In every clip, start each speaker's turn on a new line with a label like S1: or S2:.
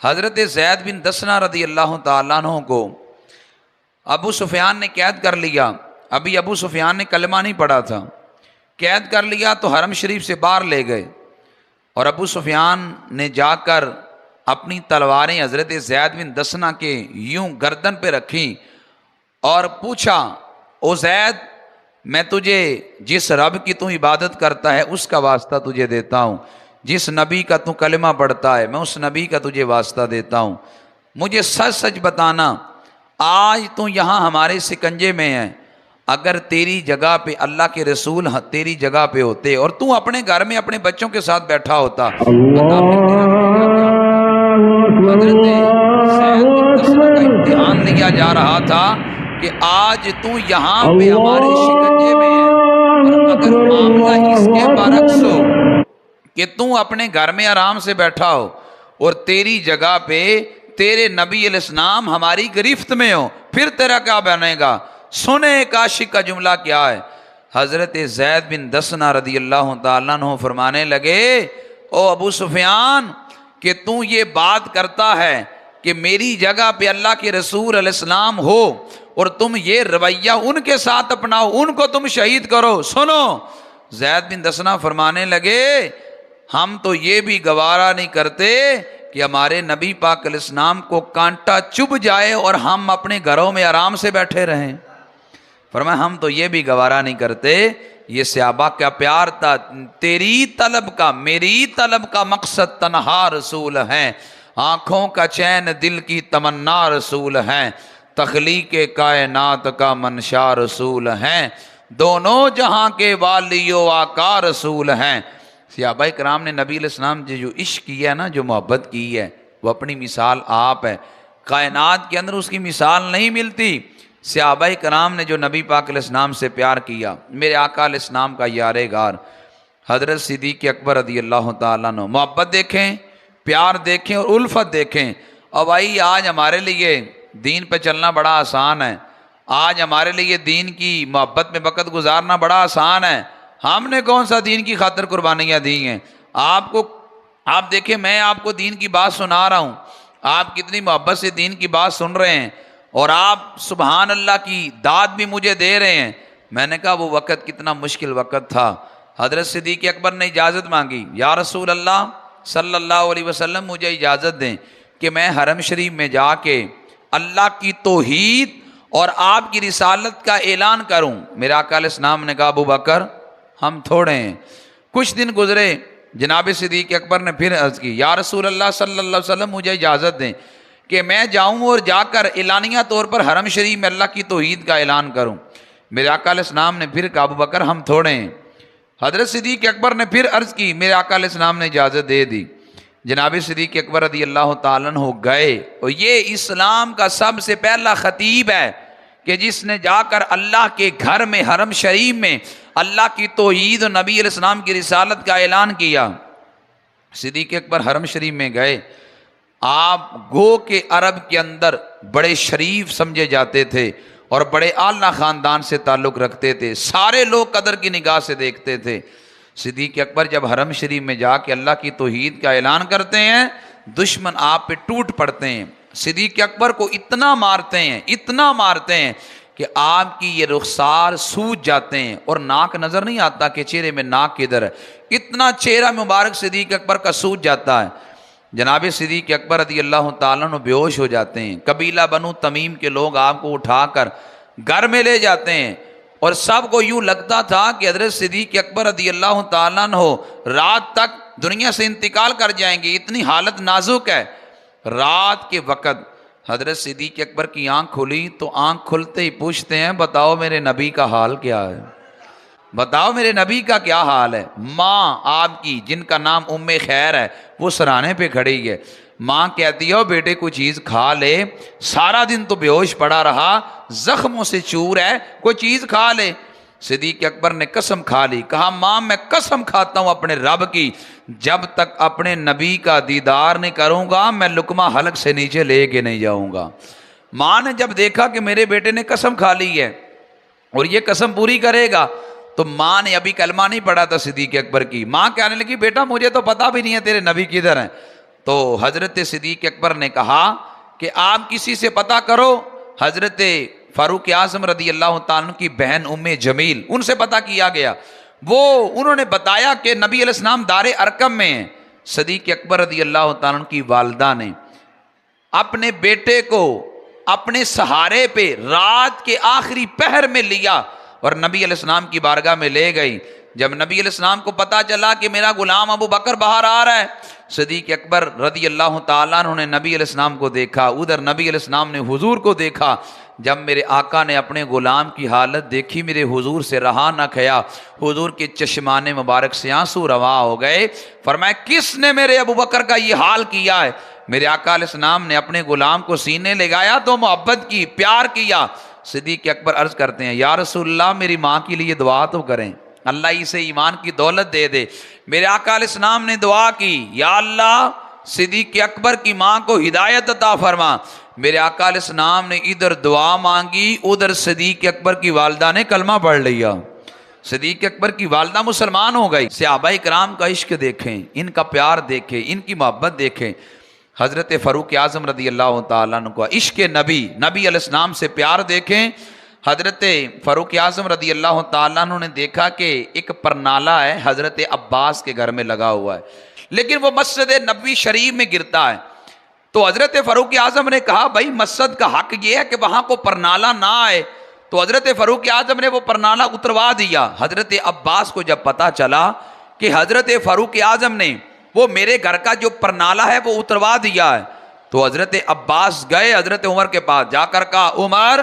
S1: حضرت زید بن دسنہ رضی اللہ تعالیٰ عنہ کو ابو سفیان نے قید کر لیا. ابھی ابو سفیان نے کلمہ نہیں پڑھا تھا. قید کر لیا تو حرم شریف سے باہر لے گئے اور ابو سفیان نے جا کر اپنی تلواریں حضرت زید بن دسنہ کے یوں گردن پہ رکھیں اور پوچھا، او زید، میں تجھے جس رب کی تو عبادت کرتا ہے اس کا واسطہ تجھے دیتا ہوں، جس نبی کا تو کلمہ پڑھتا ہے میں اس نبی کا تجھے واسطہ دیتا ہوں، مجھے سچ سچ بتانا، آج تو یہاں ہمارے سکنجے میں ہے، اگر تیری جگہ پہ اللہ کے رسول تیری جگہ پہ ہوتے اور تو اپنے گھر میں اپنے بچوں کے ساتھ بیٹھا ہوتا، بتا پھر تیرا حضرت زید بن دسنہ کا امتحان لیا جا رہا تھا کہ آج تو یہاں پہ ہمارے شکنجے میں ہے، اور اگر معاملہ اس کے برعکس ہو کہ تو اپنے گھر میں آرام سے بیٹھا ہو اور تیری جگہ پہ تیرے نبی علیہ السلام ہماری گرفت میں ہو، پھر تیرا کیا بنے گا؟ سنے ایک عاشق کا جملہ کیا ہے. حضرت زید بن دسنہ رضی اللہ تعالیٰ عنہ فرمانے لگے، او ابو سفیان، کہ تو یہ بات کرتا ہے کہ میری جگہ پہ اللہ کے رسول علیہ السلام ہو اور تم یہ رویہ ان کے ساتھ اپناؤ، ان کو تم شہید کرو. سنو، زید بن دسنہ فرمانے لگے، ہم تو یہ بھی گوارا نہیں کرتے کہ ہمارے نبی پاک علیہ السلام کو کانٹا چبھ جائے اور ہم اپنے گھروں میں آرام سے بیٹھے رہیں. فرمایا ہم تو یہ بھی گوارا نہیں کرتے. یہ صحابہ کا پیار تھا، تیری طلب کا میری طلب کا مقصد تنہا رسول ہے، آنکھوں کا چین دل کی تمنا رسول ہے، تخلیق کائنات کا منشا رسول ہیں، دونوں جہاں کے والی و آقا رسول ہیں. صحابہ کرام نے نبی علیہ السلام جو عشق کیا ہے نا، جو محبت کی ہے، وہ اپنی مثال آپ ہے. کائنات کے اندر اس کی مثال نہیں ملتی. صحابہ کرام نے جو نبی پاک علیہ السلام سے پیار کیا، میرے آقا علیہ السلام کا یار غار حضرت صدیق اکبر رضی اللہ تعالیٰ عنہ، محبت دیکھیں، پیار دیکھیں اور الفت دیکھیں. اور بھائی آج ہمارے لیے دین پہ چلنا بڑا آسان ہے، آج ہمارے لیے دین کی محبت میں وقت گزارنا بڑا آسان ہے. ہم نے کون سا دین کی خاطر قربانیاں دی ہیں؟ آپ دیکھیں، میں آپ کو دین کی بات سنا رہا ہوں، آپ کتنی محبت سے دین کی بات سن رہے ہیں اور آپ سبحان اللہ کی داد بھی مجھے دے رہے ہیں. میں نے کہا وہ وقت کتنا مشکل وقت تھا. حضرت صدیق اکبر نے اجازت مانگی، یا رسول اللہ صلی اللہ علیہ وسلم، مجھے اجازت دیں کہ میں حرم شریف میں جا کے اللہ کی توحید اور آپ کی رسالت کا اعلان کروں. میرے آقا علیہ السلام نے کہا ابو بکر ہم تھوڑے ہیں. کچھ دن گزرے، جناب صدیق اکبر نے پھر عرض کی، یا رسول اللہ صلی اللہ علیہ وسلم، مجھے اجازت دیں کہ میں جاؤں اور جا کر اعلانیہ طور پر حرم شریف میں اللہ کی توحید کا اعلان کروں. میرے آقا علیہ السلام نے پھر کہا ابو بکر ہم تھوڑے ہیں. حضرت صدیق اکبر نے پھر عرض کی، میرے آقا علیہ السلام نے اجازت دے دی. جناب صدیق اکبر رضی اللہ تعالیٰ عنہ گئے، اور یہ اسلام کا سب سے پہلا خطیب ہے کہ جس نے جا کر اللہ کے گھر میں حرم شریف میں اللہ کی توحید و نبی علیہ السلام کی رسالت کا اعلان کیا. صدیق اکبر حرم شریف میں گئے. آپ گو کے عرب کے اندر بڑے شریف سمجھے جاتے تھے اور بڑے اعلیٰ خاندان سے تعلق رکھتے تھے، سارے لوگ قدر کی نگاہ سے دیکھتے تھے. صدیق اکبر جب حرم شریف میں جا کے اللہ کی توحید کا اعلان کرتے ہیں، دشمن آپ پہ ٹوٹ پڑتے ہیں. صدیق اکبر کو اتنا مارتے ہیں کہ آپ کی یہ رخسار سوج جاتے ہیں اور ناک نظر نہیں آتا کہ چہرے میں ناک کدھر ہے، اتنا چہرہ مبارک صدیق اکبر کا سوج جاتا ہے. جناب صدیق اکبر رضی اللہ تعالیٰ عنہ بے ہوش ہو جاتے ہیں. قبیلہ بنو تمیم کے لوگ آپ کو اٹھا کر گھر میں لے جاتے ہیں اور سب کو یوں لگتا تھا کہ حضرت صدیق اکبر رضی اللہ تعالیٰ عنہ رات تک دنیا سے انتقال کر جائیں گے، اتنی حالت نازک ہے. رات کے وقت حضرت صدیق اکبر کی آنکھ کھلی تو آنکھ کھلتے ہی پوچھتے ہیں، بتاؤ میرے نبی کا حال کیا ہے، بتاؤ میرے نبی کا کیا حال ہے. ماں آپ کی، جن کا نام ام خیر ہے، وہ سرانے پہ کھڑی ہے. ماں کہتی ہے بیٹے کوئی چیز کھا لے، سارا دن تو بے ہوش پڑا رہا، زخموں سے چور ہے، کوئی چیز کھا لے. صدیق اکبر نے قسم کھا لی، کہا ماں میں قسم کھاتا ہوں اپنے رب کی، جب تک اپنے نبی کا دیدار نہیں کروں گا میں لقمہ حلق سے نیچے لے کے نہیں جاؤں گا. ماں نے جب دیکھا کہ میرے بیٹے نے قسم کھا لی ہے اور یہ قسم پوری کرے گا، تو ماں نے ابھی کلمہ نہیں پڑھا تھا صدیق اکبر کی. ماں کہنے لگی بیٹا مجھے تو پتا بھی نہیں ہے تیرے نبی کدھر ہیں. تو حضرت صدیق اکبر نے کہا کہ آپ کسی سے پتہ کرو، حضرت فاروق اعظم رضی اللہ تعالیٰ عنہ کی بہن ام جمیل، ان سے پتہ کیا گیا، انہوں نے بتایا کہ نبی علیہ السلام دار ارقم میں ہیں۔ صدیق اکبر رضی اللہ تعالیٰ عنہ کی والدہ نے اپنے بیٹے کو اپنے سہارے پہ رات کے آخری پہر میں لیا اور نبی علیہ السلام کی بارگاہ میں لے گئی۔ جب نبی علیہ السلام کو پتا چلا کہ میرا غلام ابو بکر باہر آ رہا ہے، صدیق اکبر رضی اللہ تعالیٰ عنہ نے نبی علیہ السلام کو دیکھا، ادھر نبی علیہ السلام نے حضور کو دیکھا۔ جب میرے آقا نے اپنے غلام کی حالت دیکھی، میرے حضور سے رہا نہ کھیا، حضور کے چشمان مبارک سے آنسو روا ہو گئے۔ فرمایا کس نے میرے ابو بکر کا یہ حال کیا ہے؟ میرے آقا علیہ السلام نے اپنے غلام کو سینے لگایا تو محبت کی، پیار کیا۔ صدیق اکبر عرض کرتے ہیں یا رسول اللہ میری ماں کے لیے دعا تو کریں، اللہ اسے ایمان کی دولت دے دے۔ میرے آقا علیہ السلام نے دعا کی، یا اللہ صدیق اکبر کی ماں کو ہدایت عطا فرما۔ میرے آقا علیہ السلام نے ادھر دعا مانگی، ادھر صدیق اکبر کی والدہ نے کلمہ پڑھ لیا، صدیق اکبر کی والدہ مسلمان ہو گئی۔ صحابہ کرام کا عشق دیکھیں، ان کا پیار دیکھیں، ان کی محبت دیکھیں۔ حضرت فاروق اعظم رضی اللہ تعالیٰ عنہ کو عشق نبی علیہ السلام سے پیار دیکھیں۔ حضرت فاروق اعظم رضی اللہ تعالیٰ عنہ نے دیکھا کہ ایک پرنالہ ہے حضرت عباس کے گھر میں لگا ہوا ہے، لیکن وہ مسجد نبوی شریف میں گرتا ہے۔ تو حضرت فاروق اعظم نے کہا بھائی مسجد کا حق یہ ہے کہ وہاں کو پرنالہ نہ آئے، تو حضرت فاروق اعظم نے وہ پرنالہ اتروا دیا۔ حضرت عباس کو جب پتا چلا کہ حضرت فاروق اعظم نے وہ میرے گھر کا جو پرنالہ ہے وہ اتروا دیا ہے، تو حضرت عباس گئے حضرت عمر کے پاس، جا کر کہا عمر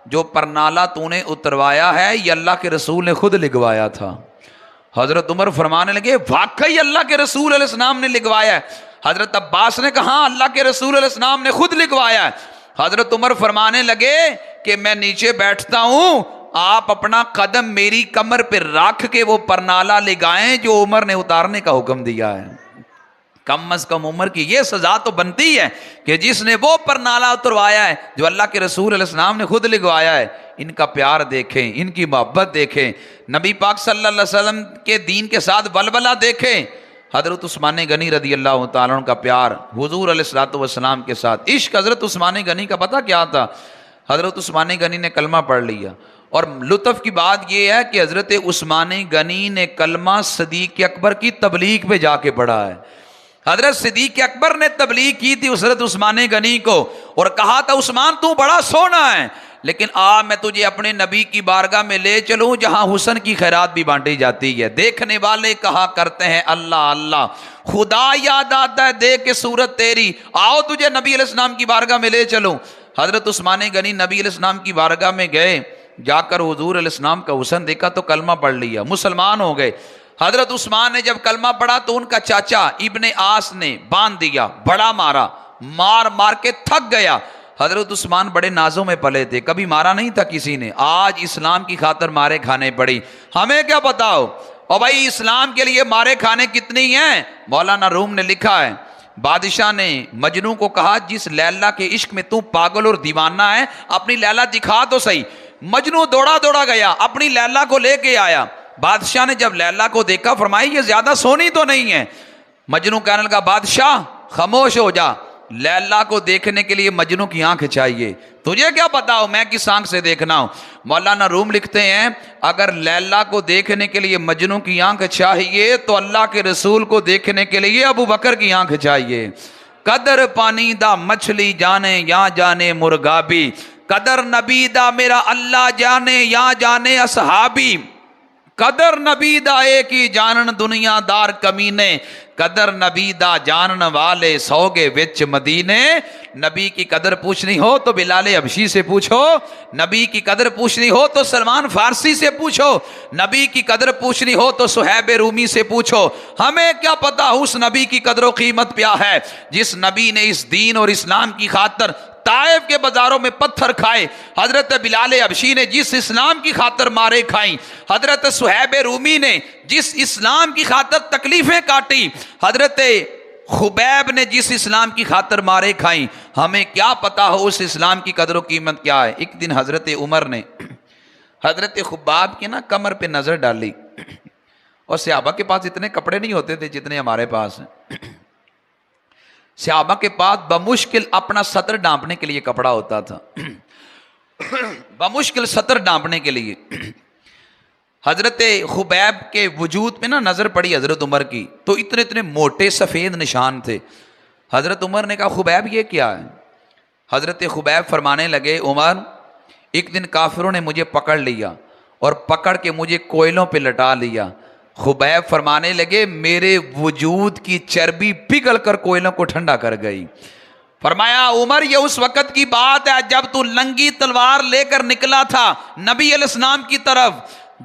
S1: جو پرنالہ تو نے اتروایا ہے یہ اللہ کے رسول نے خود لگوایا تھا۔ حضرت عمر فرمانے لگے واقعی اللہ کے رسول علیہ السلام نے لگوایا ہے؟ حضرت عباس نے کہا ہاں اللہ کے رسول علیہ السلام نے خود لگوایا ہے۔ حضرت عمر فرمانے لگے کہ میں نیچے بیٹھتا ہوں، آپ اپنا قدم میری کمر پہ رکھ کے وہ پرنالہ لگائیں جو عمر نے اتارنے کا حکم دیا ہے۔ کم از کم عمر کی یہ سزا تو بنتی ہے کہ جس نے وہ پرنالہ اتروایا ہے جو اللہ کے رسول علیہ السلام نے خود لگوایا ہے۔ ان کا پیار دیکھیں، ان کی محبت دیکھیں، نبی پاک صلی اللہ علیہ وسلم کے دین کے ساتھ ولولہ دیکھیں۔ حضرت عثمان غنی رضی اللہ تعالیٰ عنہ کا پیار حضور علیہ السلام کے ساتھ، عشق حضرت عثمان غنی کا پتہ کیا تھا؟ حضرت عثمان غنی نے کلمہ پڑھ لیا، اور لطف کی بات یہ ہے کہ حضرت عثمان غنی نے کلمہ صدیق اکبر کی تبلیغ پہ جا کے پڑھا ہے۔ حضرت صدیق اکبر نے تبلیغ کی تھی حضرت عثمان غنی کو اور کہا تھا عثمان تو بڑا سونا ہے، لیکن میں تجھے اپنے نبی کی بارگاہ میں لے چلوں جہاں حسن کی خیرات بھی بانٹی جاتی ہے۔ دیکھنے والے کہا کرتے ہیں اللہ اللہ، خدا یاد آتا ہے دیکھ کے صورت تیری، آؤ تجھے نبی علیہ السلام کی بارگاہ میں لے چلوں۔ حضرت عثمان غنی نبی علیہ السلام کی بارگاہ میں گئے، جا کر حضور علیہ السلام کا حسن دیکھا تو کلمہ پڑھ لیا، مسلمان ہو گئے۔ حضرت عثمان نے جب کلمہ پڑھا تو ان کا چاچا ابن آس نے باندھ دیا، بڑا مارا، مار کے تھک گیا۔ حضرت عثمان بڑے نازوں میں پلے تھے، کبھی مارا نہیں تھا کسی نے، آج اسلام کی خاطر مارے کھانے پڑی۔ ہمیں کیا بتاؤ اور بھائی اسلام کے لیے مارے کھانے کتنی ہیں؟ مولانا روم نے لکھا ہے بادشاہ نے مجنوں کو کہا جس لیلا کے عشق میں تو پاگل اور دیوانہ ہے اپنی لیلا دکھا تو صحیح۔ مجنوں دوڑا دوڑا گیا، اپنی لیلا کو لے کے آیا۔ بادشاہ نے جب لیلا کو دیکھا فرمایا یہ زیادہ سونی تو نہیں ہے۔ مجنوں کہنے لگا بادشاہ خاموش ہو جا، لیلا کو دیکھنے کے لیے مجنوں کی آنکھ چاہیے، تجھے کیا پتا ہو میں کس آنکھ سے دیکھنا ہوں؟ مولانا روم لکھتے ہیں اگر لیلا کو دیکھنے کے لیے مجنوں کی آنکھ چاہیے تو اللہ کے رسول کو دیکھنے کے لیے ابو بکر کی آنکھ چاہیے۔ قدر پانی دا مچھلی جانے یا جانے مرغا بھی، قدر نبی دا میرا اللہ جانے یا جانے اصحابی، قدر نبی دا ایک ہی جانن دنیا دار کمینے، قدر نبی دا جانن والے سوگے وچ مدینے۔ نبی کی قدر پوچھنی ہو تو بلال حبشی سے پوچھو، نبی کی قدر پوچھنی ہو تو سلمان فارسی سے پوچھو، نبی کی قدر پوچھنی ہو تو صہیب رومی سے پوچھو۔ ہمیں کیا پتا اس نبی کی قدر و قیمت کیا ہے جس نبی نے اس دین اور اسلام کی خاطر طائف کے بازاروں میں پتھر کھائے، حضرت بلال حبشی نے جس اسلام کی خاطر مارے کھائیں، حضرت صہیب رومی نے جس اسلام کی خاطر تکلیفیں کاٹی، حضرت خبیب نے جس اسلام کی خاطر مارے کھائیں۔ ہمیں کیا پتا ہو اس اسلام کی قدر و قیمت کیا ہے؟ ایک دن حضرت عمر نے حضرت خباب کی کمر پہ نظر ڈالی، اور صحابہ کے پاس اتنے کپڑے نہیں ہوتے تھے جتنے ہمارے پاس ہیں۔ صحابہ کے پاس بمشکل اپنا سطر ڈانپنے کے لیے کپڑا ہوتا تھا، بمشکل سطر ڈانپنے کے لیے۔ حضرت خبیب کے وجود پہ نا نظر پڑی حضرت عمر کی، تو اتنے اتنے موٹے سفید نشان تھے۔ حضرت عمر نے کہا خبیب یہ کیا ہے؟ حضرت خبیب فرمانے لگے عمر ایک دن کافروں نے مجھے پکڑ لیا اور پکڑ کے مجھے کوئلوں پہ لٹا لیا۔ خبیب فرمانے لگے میرے وجود کی چربی پگھل کر کوئلوں کو ٹھنڈا کر گئی۔ فرمایا عمر یہ اس وقت کی بات ہے جب تو ننگی تلوار لے کر نکلا تھا نبی علیہ السلام کی طرف،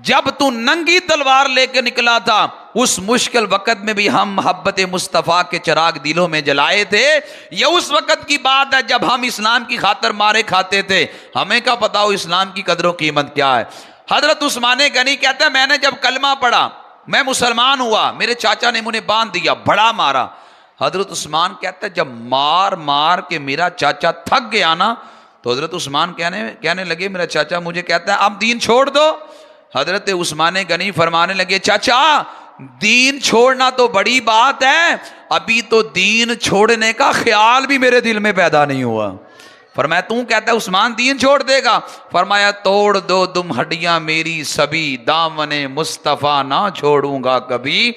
S1: جب تو ننگی تلوار لے کے نکلا تھا اس مشکل وقت میں بھی ہم محبت مصطفیٰ کے چراغ دلوں میں جلائے تھے۔ یہ اس وقت کی بات ہے جب ہم اسلام کی خاطر مارے کھاتے تھے، ہمیں کیا پتا ہو اسلام کی قدر و قیمت کیا ہے۔ حضرت عثمان غنی کہتا ہے میں نے جب کلمہ پڑھا میں مسلمان ہوا، میرے چاچا نے مجھے باندھ دیا، بڑا مارا۔ حضرت عثمان کہتا ہے جب مار مار کے میرا چاچا تھک گیا نا تو حضرت عثمان کہنے لگے میرا چاچا مجھے کہتا ہے اب دین چھوڑ دو۔ حضرت عثمان غنی فرمانے لگے چاچا دین چھوڑنا تو بڑی بات ہے، ابھی تو دین چھوڑنے کا خیال بھی میرے دل میں پیدا نہیں ہوا۔ فرمایا تو کہتا ہے عثمان دین چھوڑ دے گا؟ فرمایا توڑ دو تم ہڈیاں میری سبھی، دامن مصطفیٰ نہ چھوڑوں گا کبھی۔